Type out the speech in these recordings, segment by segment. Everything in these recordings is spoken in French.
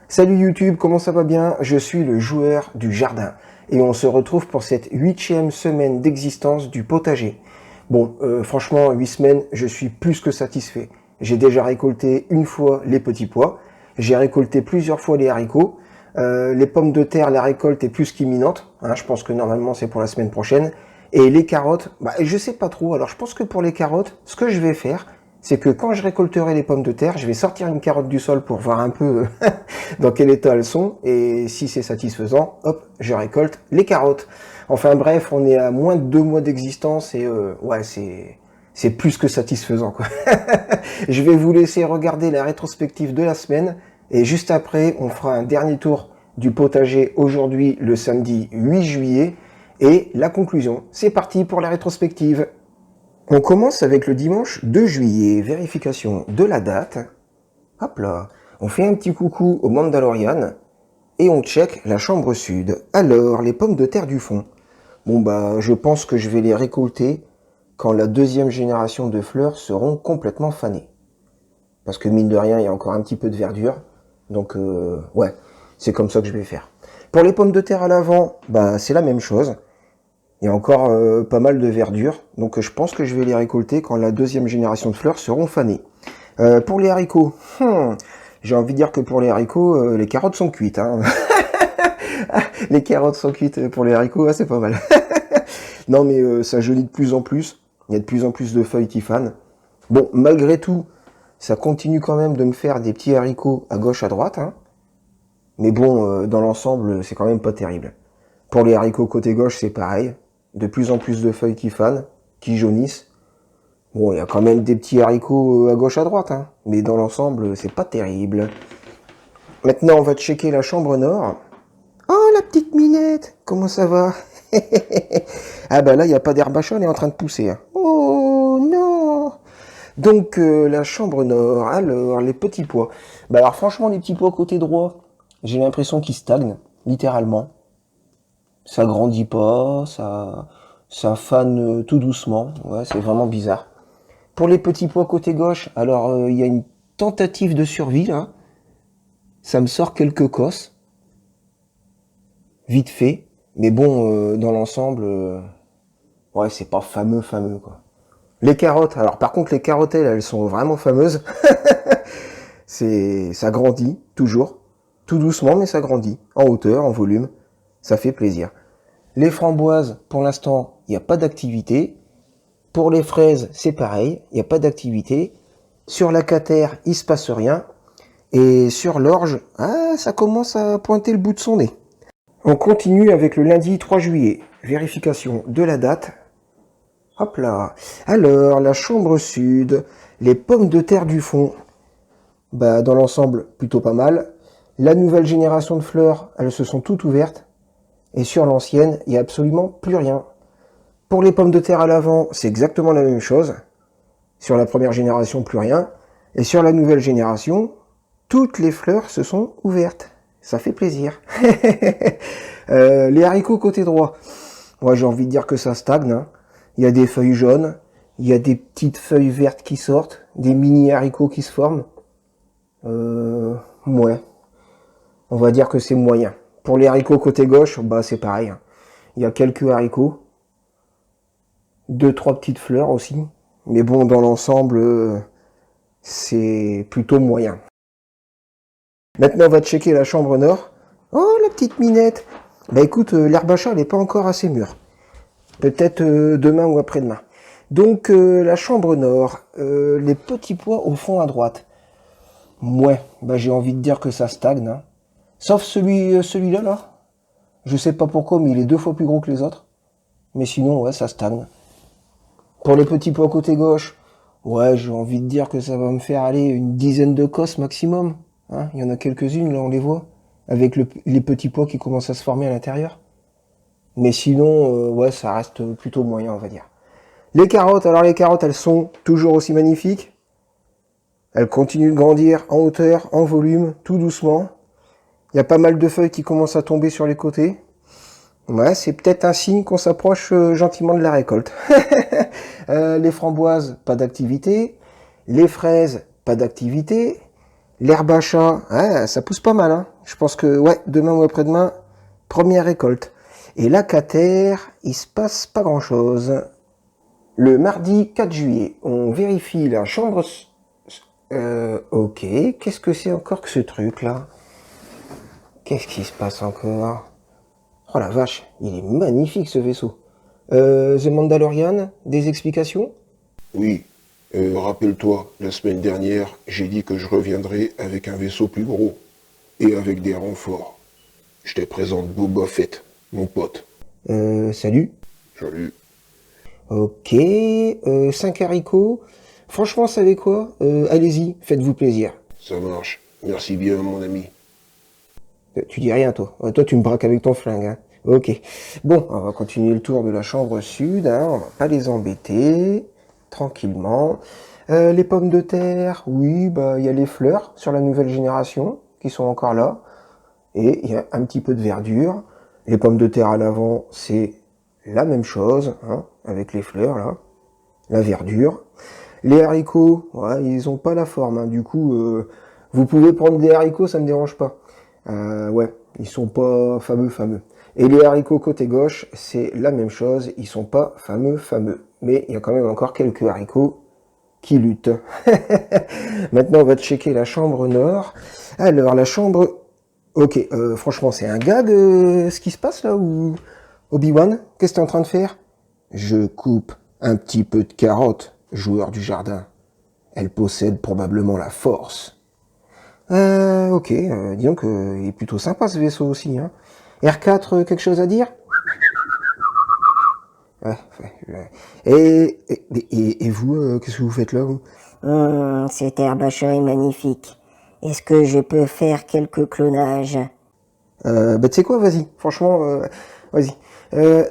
Salut YouTube, comment ça va bien? Je suis le joueur du jardin et on se retrouve pour cette 8e semaine d'existence du potager. Bon, franchement, 8 semaines, je suis plus que satisfait. J'ai déjà récolté une fois les petits pois, j'ai récolté plusieurs fois les haricots, les pommes de terre, la récolte est plus qu'imminente, hein, je pense que normalement c'est pour la semaine prochaine, et les carottes, je sais pas trop, alors je pense que pour les carottes, ce que je vais faire, c'est que quand je récolterai les pommes de terre, je vais sortir une carotte du sol pour voir un peu dans quel état elles sont, et si c'est satisfaisant, hop, je récolte les carottes. Enfin bref, on est à moins de 2 mois d'existence, et ouais, c'est plus que satisfaisant, quoi. Je vais vous laisser regarder la rétrospective de la semaine, et juste après, on fera un dernier tour du potager aujourd'hui, le samedi 8 juillet, et la conclusion. C'est parti pour la rétrospective. On commence avec le dimanche 2 juillet, vérification de la date. Hop là, on fait un petit coucou au Mandalorian et on check la chambre sud. Alors, les pommes de terre du fond. Bon je pense que je vais les récolter quand la deuxième génération de fleurs seront complètement fanées. Parce que mine de rien, il y a encore un petit peu de verdure. Donc ouais, c'est comme ça que je vais faire. Pour les pommes de terre à l'avant, c'est la même chose. Il y a encore pas mal de verdure, donc je pense que je vais les récolter quand la deuxième génération de fleurs seront fanées. Pour les haricots, j'ai envie de dire que pour les haricots, les carottes sont cuites. Hein. Les carottes sont cuites pour les haricots, c'est pas mal. Non mais ça jaunit de plus en plus, il y a de plus en plus de feuilles qui fanent. Bon, malgré tout, ça continue quand même de me faire des petits haricots à gauche, à droite. Hein. Mais bon, dans l'ensemble, c'est quand même pas terrible. Pour les haricots côté gauche, c'est pareil. De plus en plus de feuilles qui fanent, qui jaunissent. Bon, il y a quand même des petits haricots à gauche, à droite, hein. Mais dans l'ensemble, c'est pas terrible. Maintenant, on va checker la chambre nord. Oh, la petite Minette, comment ça va? Ah là, il n'y a pas d'herbe à chat, elle est en train de pousser. Hein. Oh non! Donc, la chambre nord, alors, les petits pois. Alors franchement, les petits pois côté droit, j'ai l'impression qu'ils stagnent, littéralement. Ça grandit pas, ça fane tout doucement. Ouais, c'est vraiment bizarre. Pour les petits pois côté gauche, alors il y a une tentative de survie là. Ça me sort quelques cosses, vite fait. Mais bon, dans l'ensemble, ouais, c'est pas fameux quoi. Les carottes, alors par contre les carottes elles sont vraiment fameuses. Ça grandit toujours, tout doucement mais ça grandit, en hauteur, en volume. Ça fait plaisir. Les framboises, pour l'instant, il n'y a pas d'activité. Pour les fraises, c'est pareil, il n'y a pas d'activité. Sur la catère, il se passe rien. Et sur l'orge, ça commence à pointer le bout de son nez. On continue avec le lundi 3 juillet. Vérification de la date. Hop là. Alors, la chambre sud, les pommes de terre du fond. Dans l'ensemble, plutôt pas mal. La nouvelle génération de fleurs, elles se sont toutes ouvertes. Et sur l'ancienne, il n'y a absolument plus rien. Pour les pommes de terre à l'avant, c'est exactement la même chose. Sur la première génération, plus rien. Et sur la nouvelle génération, toutes les fleurs se sont ouvertes. Ça fait plaisir. Les haricots côté droit. Moi, j'ai envie de dire que ça stagne. Hein. Il y a des feuilles jaunes. Il y a des petites feuilles vertes qui sortent. Des mini haricots qui se forment. Ouais. On va dire que c'est moyen. Pour les haricots côté gauche, c'est pareil. Hein. Il y a quelques haricots. 2-3 petites fleurs aussi. Mais bon, dans l'ensemble, c'est plutôt moyen. Maintenant, on va checker la chambre nord. Oh, la petite Minette. Écoute, l'herbe à chat, elle n'est pas encore assez mûre. Peut-être demain ou après-demain. Donc, la chambre nord. Les petits pois au fond à droite. Ouais, j'ai envie de dire que ça stagne. Hein. Sauf celui-là, là. Je sais pas pourquoi, mais il est 2 fois plus gros que les autres. Mais sinon, ouais, ça stagne. Pour les petits pois côté gauche, ouais, j'ai envie de dire que ça va me faire aller une dizaine de cosses maximum. Hein, il y en a quelques-unes, là, on les voit. Avec les petits pois qui commencent à se former à l'intérieur. Mais sinon, ouais, ça reste plutôt moyen, on va dire. Les carottes, alors les carottes, elles sont toujours aussi magnifiques. Elles continuent de grandir en hauteur, en volume, tout doucement. Il y a pas mal de feuilles qui commencent à tomber sur les côtés. Ouais, c'est peut-être un signe qu'on s'approche gentiment de la récolte. Les framboises, pas d'activité. Les fraises, pas d'activité. L'herbe à chat, ouais, ça pousse pas mal. Hein. Je pense que ouais, demain ou après-demain, première récolte. Et locataire, il se passe pas grand-chose. Le mardi 4 juillet, on vérifie la chambre... ok, qu'est-ce que c'est encore que ce truc-là? Qu'est-ce qui se passe encore? Oh la vache, il est magnifique ce vaisseau. The Mandalorian, des explications? Oui, rappelle-toi, la semaine dernière, j'ai dit que je reviendrais avec un vaisseau plus gros et avec des renforts. Je te présente Boba Fett, mon pote. Salut. Salut. Ok, 5 haricots. Franchement, savez quoi? Allez-y, faites-vous plaisir. Ça marche. Merci bien, mon ami. Tu dis rien, toi. Toi, tu me braques avec ton flingue, hein. Ok. Bon, on va continuer le tour de la chambre sud, hein. On va pas les embêter. Tranquillement. Les pommes de terre, oui, bah, il y a les fleurs sur la nouvelle génération qui sont encore là. Et il y a un petit peu de verdure. Les pommes de terre à l'avant, c'est la même chose, hein, avec les fleurs, là. La verdure. Les haricots, ouais, ils ont pas la forme, hein. Du coup, vous pouvez prendre des haricots, ça me dérange pas. Ouais, ils sont pas fameux. Et les haricots côté gauche, c'est la même chose, ils sont pas fameux. Mais il y a quand même encore quelques haricots qui luttent. Maintenant, on va checker la chambre nord. Alors, la chambre... Ok, franchement, c'est un gag, ce qui se passe là, ou... Obi-Wan, qu'est-ce que t'es en train de faire? Je coupe un petit peu de carotte, joueur du jardin. Elle possède probablement la force. Ok, dis donc, il est plutôt sympa ce vaisseau aussi, hein. R4, quelque chose à dire? Ouais. Et vous, qu'est-ce que vous faites là, vous? Cette herbe à chat est magnifique. Est-ce que je peux faire quelques clonages? Bah tu sais quoi, vas-y, franchement, vas-y.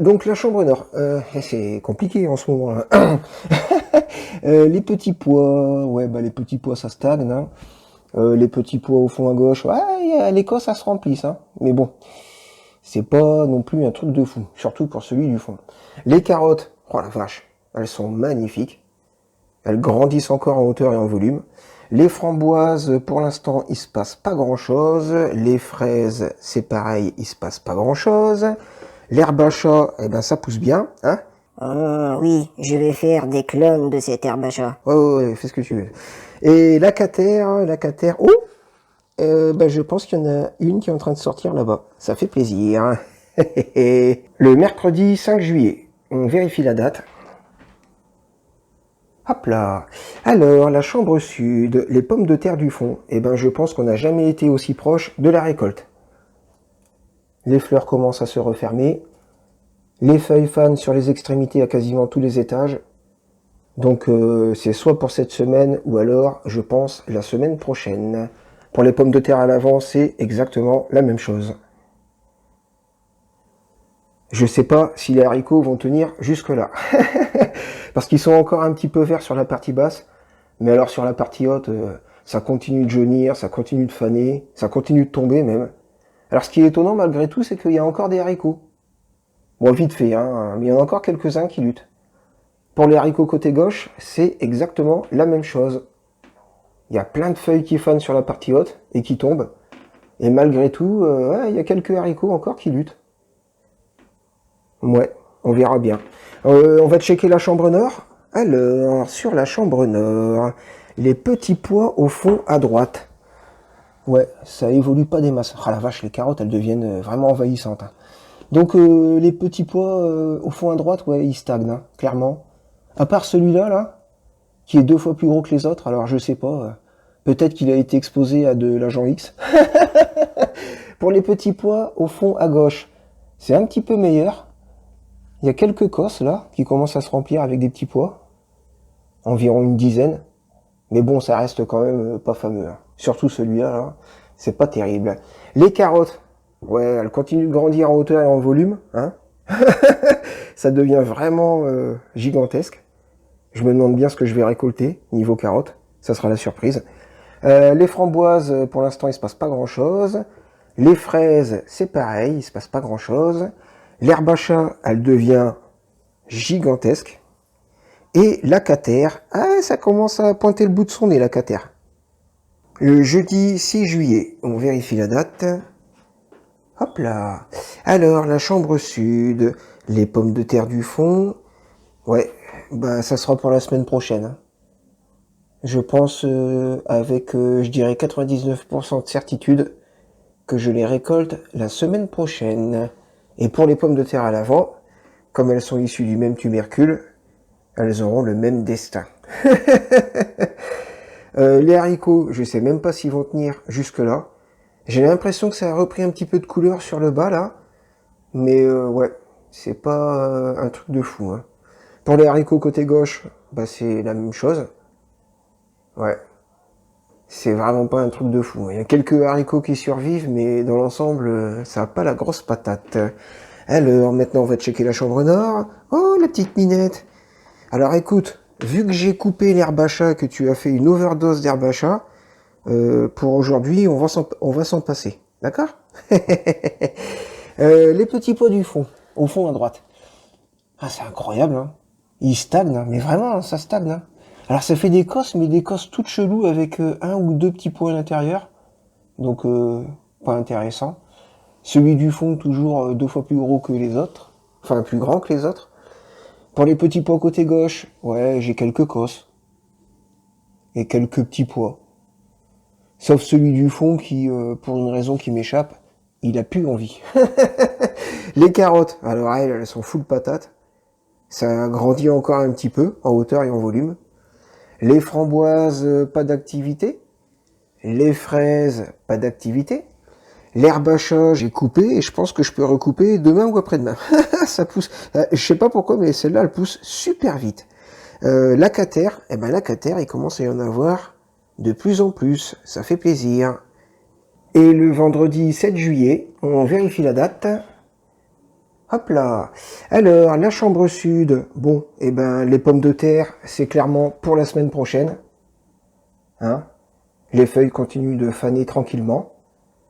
Donc la chambre nord, c'est compliqué en ce moment là. Les petits pois, ouais bah les petits pois ça stagne, hein. Les petits pois au fond à gauche, ouais, l'Écosse ça se remplisse, hein. Mais bon, c'est pas non plus un truc de fou, surtout pour celui du fond. Les carottes, oh la vache, elles sont magnifiques. Elles grandissent encore en hauteur et en volume. Les framboises, pour l'instant, il se passe pas grand-chose. Les fraises, c'est pareil, il se passe pas grand-chose. L'herbe à chat, eh ben ça pousse bien, hein. Oh oui, je vais faire des clones de cette herbe à chat. Ouais, fais ce que tu veux. Et la catère, oh, ben je pense qu'il y en a une qui est en train de sortir là-bas. Ça fait plaisir. Le mercredi 5 juillet, on vérifie la date. Hop là. Alors, la chambre sud, les pommes de terre du fond, eh ben je pense qu'on n'a jamais été aussi proche de la récolte. Les fleurs commencent à se refermer. Les feuilles fanent sur les extrémités à quasiment tous les étages. Donc c'est soit pour cette semaine ou alors, je pense, la semaine prochaine. Pour les pommes de terre à l'avant, c'est exactement la même chose. Je sais pas si les haricots vont tenir jusque là. Parce qu'ils sont encore un petit peu verts sur la partie basse. Mais alors sur la partie haute, ça continue de jaunir, ça continue de faner, ça continue de tomber même. Alors ce qui est étonnant malgré tout, c'est qu'il y a encore des haricots. Bon, vite fait, hein, mais il y en a encore quelques-uns qui luttent. Pour les haricots côté gauche, c'est exactement la même chose. Il y a plein de feuilles qui fanent sur la partie haute et qui tombent. Et malgré tout, ouais, il y a quelques haricots encore qui luttent. Ouais, on verra bien. On va checker la chambre nord. Alors, sur la chambre nord, les petits pois au fond à droite. Ouais, ça évolue pas des masses. Ah la vache, les carottes, elles deviennent vraiment envahissantes, hein. Donc, les petits pois au fond à droite, ouais, ils stagnent, hein, clairement. À part celui-là, là, qui est 2 fois plus gros que les autres, alors je sais pas. Peut-être qu'il a été exposé à de l'agent X. Pour les petits pois au fond à gauche, c'est un petit peu meilleur. Il y a quelques cosses là qui commencent à se remplir avec des petits pois. Environ une dizaine. Mais bon, ça reste quand même pas fameux, hein. Surtout celui-là, là, c'est pas terrible. Les carottes, ouais, elles continuent de grandir en hauteur et en volume, hein. Ça devient vraiment gigantesque. Je me demande bien ce que je vais récolter niveau carottes. Ça sera la surprise. Les framboises, pour l'instant, il se passe pas grand-chose. Les fraises, c'est pareil, il se passe pas grand-chose. L'herbe à chat, elle devient gigantesque. Et la catère, ça commence à pointer le bout de son nez, la catère. Le jeudi 6 juillet, on vérifie la date. Hop là. Alors, la chambre sud, les pommes de terre du fond. Ouais, bah ça sera pour la semaine prochaine, hein. Je pense avec, je dirais 99% de certitude que je les récolte la semaine prochaine. Et pour les pommes de terre à l'avant, comme elles sont issues du même tubercule, elles auront le même destin. Les haricots, je sais même pas s'ils vont tenir jusque là. J'ai l'impression que ça a repris un petit peu de couleur sur le bas là, mais ouais, c'est pas un truc de fou, hein. Pour les haricots côté gauche, bah c'est la même chose. Ouais, c'est vraiment pas un truc de fou. Il y a quelques haricots qui survivent, mais dans l'ensemble, ça a pas la grosse patate. Alors, maintenant, on va checker la chambre nord. Oh, la petite minette. Alors, écoute, vu que j'ai coupé l'herbe à chat, que tu as fait une overdose d'herbe à chat, pour aujourd'hui, on va s'en passer. D'accord? Les petits pois du fond, au fond à droite. Ah, c'est incroyable, hein. Ils stagnent, hein. Mais vraiment, hein, ça stagne, hein. Alors ça fait des cosses, mais des cosses toutes cheloues avec un ou deux petits pois à l'intérieur. Donc pas intéressant. Celui du fond toujours 2 fois plus gros que les autres. Enfin plus grand que les autres. Pour les petits pois côté gauche, ouais, j'ai quelques cosses. Et quelques petits pois. Sauf celui du fond qui, pour une raison qui m'échappe, il a plus envie. Les carottes, alors elles sont full patates. Ça grandit encore un petit peu, en hauteur et en volume. Les framboises, pas d'activité. Les fraises, pas d'activité. L'herbe à chat, j'ai coupé et je pense que je peux recouper demain ou après-demain. Ça pousse. Je sais pas pourquoi, mais celle-là, elle pousse super vite. La catère, eh ben la catère, il commence à y en avoir de plus en plus. Ça fait plaisir. Et le vendredi 7 juillet, on vérifie la date. Hop là. Alors, la chambre sud, bon, eh ben, les pommes de terre, c'est clairement pour la semaine prochaine. Hein? Les feuilles continuent de faner tranquillement.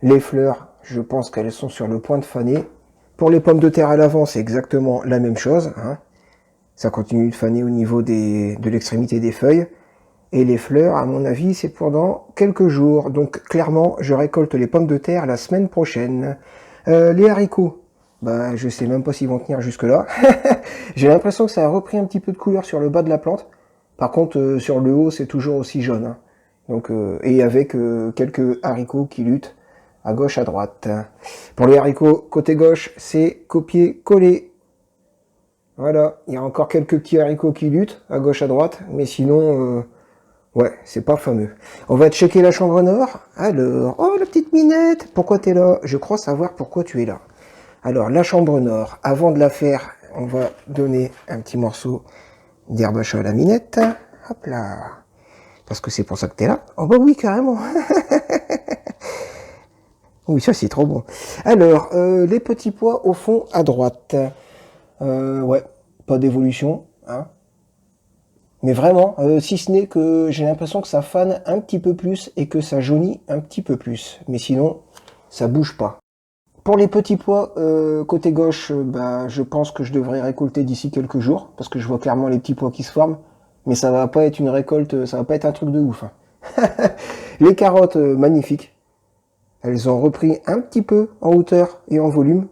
Les fleurs, je pense qu'elles sont sur le point de faner. Pour les pommes de terre à l'avant, c'est exactement la même chose, hein. Ça continue de faner au niveau de l'extrémité des feuilles. Et les fleurs, à mon avis, c'est pour dans quelques jours. Donc, clairement, je récolte les pommes de terre la semaine prochaine. Les haricots, bah, je sais même pas s'ils vont tenir jusque-là. J'ai l'impression que ça a repris un petit peu de couleur sur le bas de la plante. Par contre, sur le haut, c'est toujours aussi jaune, hein. Donc, et avec quelques haricots qui luttent à gauche, à droite. Pour les haricots, côté gauche, c'est copier-coller. Voilà, il y a encore quelques petits haricots qui luttent à gauche, à droite, mais sinon, ouais, c'est pas fameux. On va checker la chambre nord. Alors, oh la petite minette, pourquoi t'es là? Je crois savoir pourquoi tu es là. Alors, la chambre nord, avant de la faire, on va donner un petit morceau d'herbe à chat à la minette. Hop là. Parce que c'est pour ça que t'es là. Oh bah oui, carrément. Oui, ça c'est trop bon. Alors, les petits pois au fond à droite. Ouais, pas d'évolution, hein. Mais vraiment, si ce n'est que j'ai l'impression que ça fane un petit peu plus et que ça jaunit un petit peu plus. Mais sinon, ça bouge pas. Pour les petits pois, côté gauche, bah, je pense que je devrais récolter d'ici quelques jours, parce que je vois clairement les petits pois qui se forment. Mais ça va pas être une récolte, ça va pas être un truc de ouf, hein. Les carottes, magnifiques. Elles ont repris un petit peu en hauteur et en volume.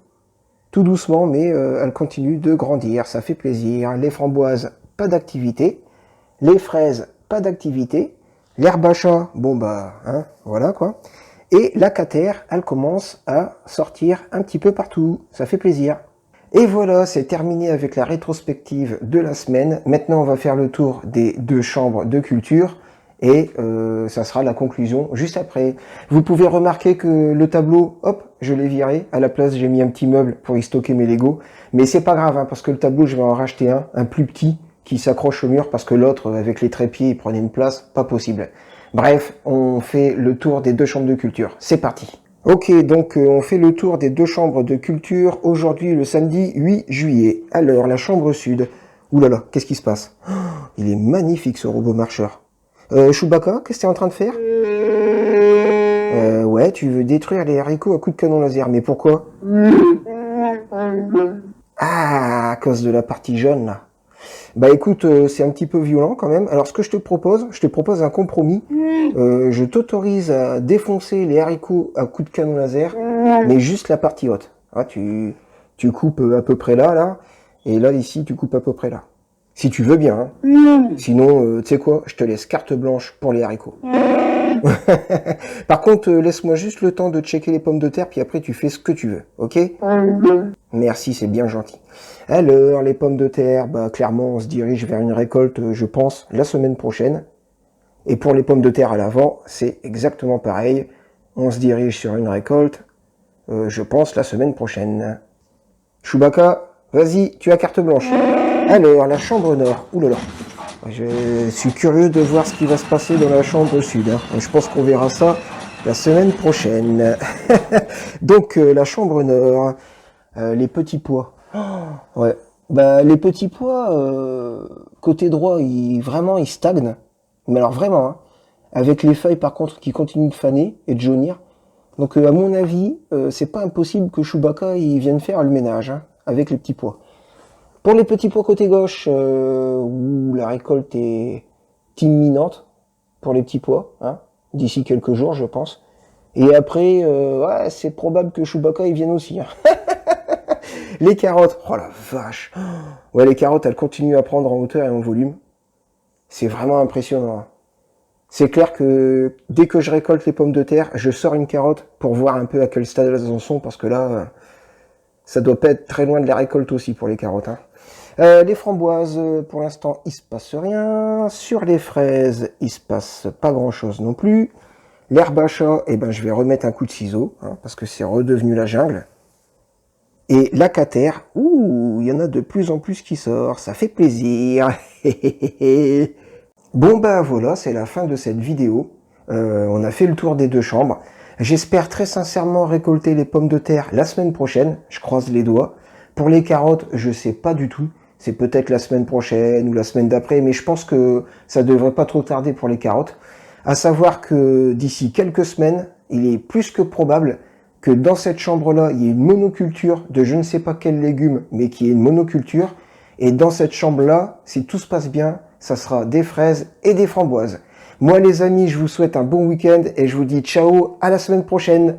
Tout doucement, mais elles continuent de grandir, ça fait plaisir. Les framboises, pas d'activité. Les fraises, pas d'activité. L'herbe à chat, bon bah, hein, voilà quoi. Et la catère, elle commence à sortir un petit peu partout, ça fait plaisir. Et voilà, c'est terminé avec la rétrospective de la semaine. Maintenant, on va faire le tour des 2 chambres de culture. Et ça sera la conclusion juste après. Vous pouvez remarquer que le tableau, hop, je l'ai viré. À la place, j'ai mis un petit meuble pour y stocker mes Legos. Mais c'est pas grave, hein, parce que le tableau, je vais en racheter un plus petit, qui s'accroche au mur, parce que l'autre, avec les trépieds, il prenait une place, pas possible. Bref, on fait le tour des 2 chambres de culture. C'est parti. Ok, donc on fait le tour des 2 chambres de culture aujourd'hui, le samedi 8 juillet. Alors, la chambre sud. Ouh là là, qu'est-ce qui se passe? Oh, il est magnifique, ce robot marcheur. Chewbacca, qu'est-ce que t'es en train de faire? Ouais, tu veux détruire les haricots à coups de canon laser, mais pourquoi? Ah, à cause de la partie jaune, là. Bah écoute, c'est un petit peu violent quand même. Alors ce que je te propose un compromis. Je t'autorise à défoncer les haricots à coups de canon laser, mais juste la partie haute. Ah, tu coupes à peu près là, et là ici tu coupes à peu près là. Si tu veux bien, hein. Sinon, tu sais quoi, je te laisse carte blanche pour les haricots. Par contre, laisse-moi juste le temps de checker les pommes de terre, puis après tu fais ce que tu veux, ok? Merci, c'est bien gentil. Alors, les pommes de terre, bah clairement, on se dirige vers une récolte, je pense, la semaine prochaine. Et pour les pommes de terre à l'avant, c'est exactement pareil. On se dirige sur une récolte, je pense, la semaine prochaine. Chewbacca, vas-y, tu as carte blanche. Alors, la chambre nord. Ouh là là. Je suis curieux de voir ce qui va se passer dans la chambre sud. Hein. Je pense qu'on verra ça la semaine prochaine. Donc, la chambre nord. Les petits pois. Oh, ouais. Bah, les petits pois, côté droit, vraiment, ils stagnent. Mais alors vraiment, hein. Avec les feuilles, par contre, qui continuent de faner et de jaunir. Donc, à mon avis, c'est pas impossible que Chewbacca il vienne faire le ménage, hein, avec les petits pois. Pour les petits pois côté gauche, où la récolte est imminente, pour les petits pois, hein, d'ici quelques jours, je pense. Et après, ouais, c'est probable que Chewbacca il vienne aussi. Hein. Les carottes, oh la vache. Ouais, les carottes, elles continuent à prendre en hauteur et en volume. C'est vraiment impressionnant. Hein. C'est clair que dès que je récolte les pommes de terre, je sors une carotte pour voir un peu à quel stade elles en sont, parce que là, ça doit pas être très loin de la récolte aussi pour les carottes. Hein. Les framboises, pour l'instant, il se passe rien. Sur les fraises, il se passe pas grand-chose non plus. L'herbe à chat, eh ben, je vais remettre un coup de ciseau, hein, parce que c'est redevenu la jungle. Et la catère, ouh, il y en a de plus en plus qui sort, ça fait plaisir. Bon bah voilà, c'est la fin de cette vidéo. On a fait le tour des deux chambres. J'espère très sincèrement récolter les pommes de terre la semaine prochaine, je croise les doigts. Pour les carottes, je sais pas du tout. C'est peut-être la semaine prochaine ou la semaine d'après, mais je pense que ça devrait pas trop tarder pour les carottes. À savoir que d'ici quelques semaines, il est plus que probable que dans cette chambre-là, il y ait une monoculture de je ne sais pas quel légume, mais qui est une monoculture. Et dans cette chambre-là, si tout se passe bien, ça sera des fraises et des framboises. Moi les amis, je vous souhaite un bon week-end et je vous dis ciao, à la semaine prochaine.